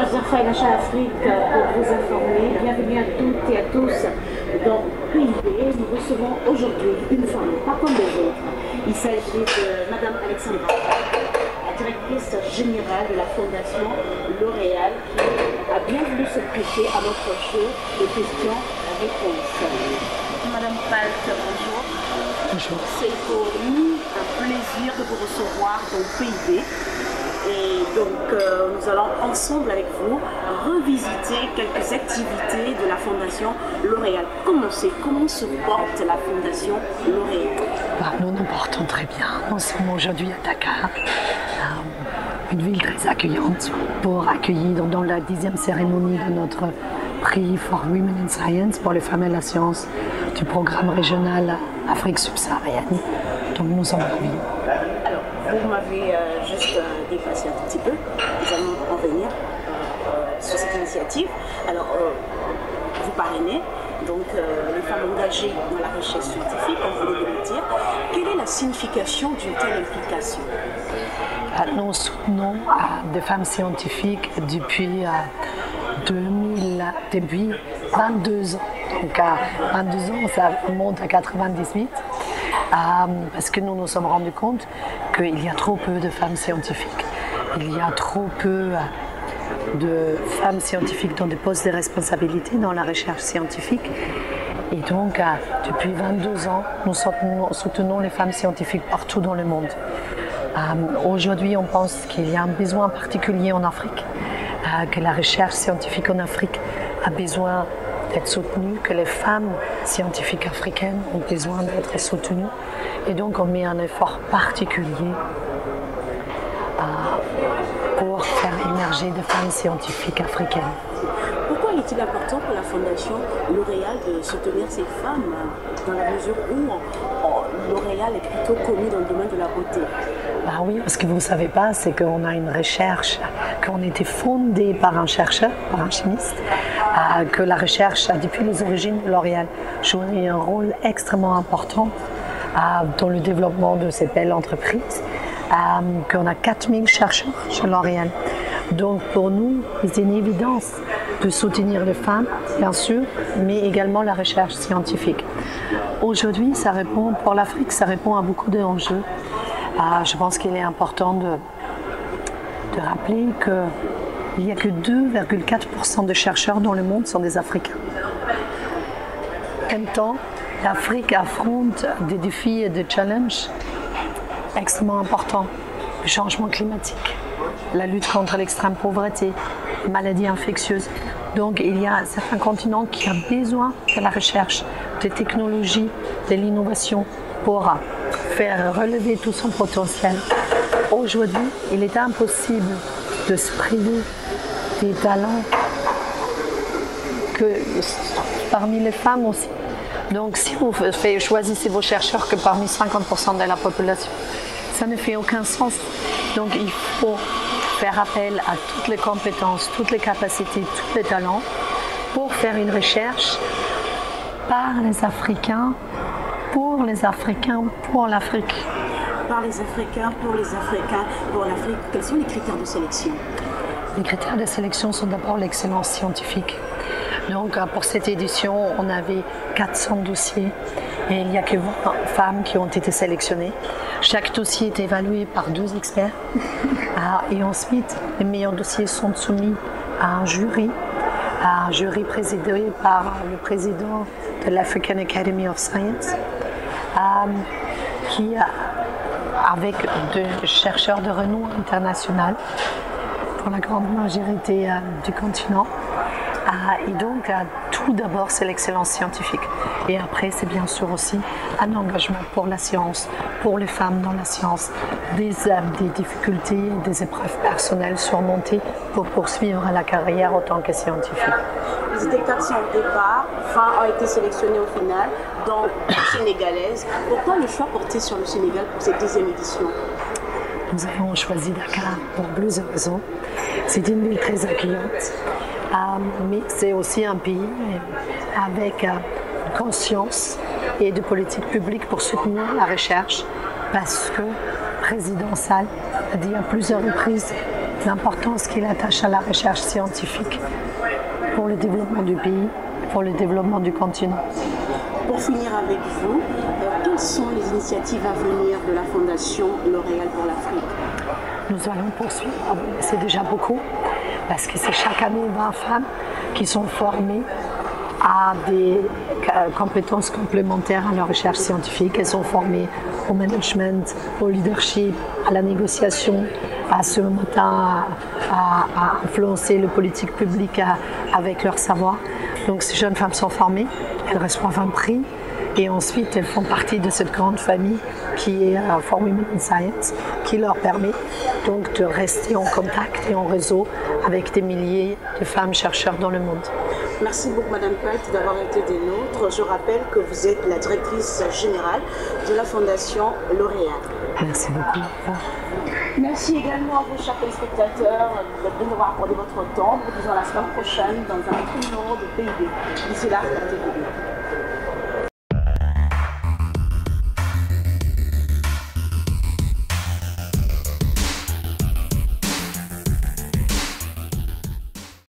choisir Financial Afrique pour vous informer. Bienvenue à toutes et à tous dans PIB. Nous recevons aujourd'hui une femme, pas comme les autres. Il s'agit de Madame Alexandra, la directrice générale de la Fondation L'Oréal, qui a bien voulu se prêter à notre jeu de questions-réponses. Madame Palt, bonjour. Bonjour. C'est pour nous un plaisir de vous recevoir dans PIB. Et donc, nous allons ensemble avec vous revisiter quelques activités de la Fondation L'Oréal. Comment se porte la Fondation L'Oréal? Nous nous portons très bien. Nous sommes aujourd'hui à Dakar, une ville très accueillante, pour accueillir dans la 10e cérémonie de notre prix for Women in Science pour les femmes et la science du programme régional Afrique subsaharienne. Donc nous sommes ravis. Vous m'avez juste dépassé un tout petit peu. Nous allons en venir sur cette initiative. Alors, vous parrainez donc les femmes engagées dans la recherche scientifique, comme vous venez de le dire. Quelle est la signification d'une telle implication? Nous soutenons des femmes scientifiques depuis 22 ans. Donc à 22 ans, ça monte à 98. Parce que nous nous sommes rendus compte qu'il y a trop peu de femmes scientifiques. Il y a trop peu de femmes scientifiques dans des postes de responsabilité dans la recherche scientifique. Et donc, depuis 22 ans, nous soutenons les femmes scientifiques partout dans le monde. Aujourd'hui, on pense qu'il y a un besoin particulier en Afrique, que la recherche scientifique en Afrique a besoin d'être soutenue, que les femmes scientifiques africaines ont besoin d'être soutenues. Et donc on met un effort particulier pour faire émerger des femmes scientifiques africaines. Pourquoi est-il important pour la Fondation L'Oréal de soutenir ces femmes dans la mesure où L'Oréal est plutôt connu dans le domaine de la beauté? Oui, parce que vous ne savez pas, c'est qu'on a une recherche, qu'on a été fondé par un chercheur, par un chimiste, que la recherche, depuis les origines de L'Oréal, joue un rôle extrêmement important dans le développement de ces belles entreprises, qu'on a 4000 chercheurs chez L'Oréal. Donc pour nous, c'est une évidence de soutenir les femmes, bien sûr, mais également la recherche scientifique. Aujourd'hui, pour l'Afrique, ça répond à beaucoup d'enjeux. Je pense qu'il est important de rappeler qu'il n'y a que 2,4% de chercheurs dans le monde sont des Africains. En même temps, l'Afrique affronte des défis et des challenges extrêmement importants. Le changement climatique, la lutte contre l'extrême pauvreté, les maladies infectieuses. Donc il y a certains continents qui ont besoin de la recherche, des technologies, de l'innovation pour faire relever tout son potentiel. Aujourd'hui, il est impossible de se priver des talents parmi les femmes aussi. Donc si vous choisissez vos chercheurs que parmi 50% de la population, ça ne fait aucun sens. Donc il faut faire appel à toutes les compétences, toutes les capacités, tous les talents pour faire une recherche par les Africains, pour les Africains, pour l'Afrique. Par les Africains, pour les Africains, pour l'Afrique. Quels sont les critères de sélection? Les critères de sélection sont d'abord l'excellence scientifique. Donc pour cette édition, on avait 400 dossiers et il n'y a que 20 femmes qui ont été sélectionnées. Chaque dossier est évalué par 2 experts et ensuite les meilleurs dossiers sont soumis à un jury présidé par le président de l'African Academy of Science avec des chercheurs de renom international pour la grande majorité du continent. Et donc, tout d'abord, c'est l'excellence scientifique. Et après, c'est bien sûr aussi un engagement pour la science, pour les femmes dans la science, des difficultés, des épreuves personnelles surmontées pour poursuivre la carrière en tant que scientifique. Ils étaient 400 au départ, 20 ont été sélectionnés au final, dont une sénégalaise. Pourquoi le choix porté sur le Sénégal pour cette 10e édition? Nous avons choisi Dakar pour plusieurs raisons. C'est une ville très accueillante. Mais c'est aussi un pays avec conscience et de politique publique pour soutenir la recherche, parce que le président Sall a dit à plusieurs reprises l'importance qu'il attache à la recherche scientifique pour le développement du pays, pour le développement du continent. Pour finir avec vous, quelles sont les initiatives à venir de la Fondation L'Oréal pour l'Afrique? Nous allons poursuivre, c'est déjà beaucoup, parce que c'est chaque année 20 femmes qui sont formées à des compétences complémentaires à la recherche scientifique. Elles sont formées au management, au leadership, à la négociation, à ce matin à influencer le politique public avec leur savoir. Donc ces jeunes femmes sont formées, elles reçoivent un prix et ensuite elles font partie de cette grande famille qui est For Women in Science, qui leur permet donc de rester en contact et en réseau avec des milliers de femmes chercheurs dans le monde. Merci beaucoup Madame Pat d'avoir été des nôtres. Je rappelle que vous êtes la directrice générale de la Fondation L'Oréal. Merci beaucoup. Merci également à vous, chers téléspectateurs, de nous avoir accordé votre temps. Nous vous disons à la semaine prochaine dans un autre numéro de PIB. D'ici là, portez-vous bien.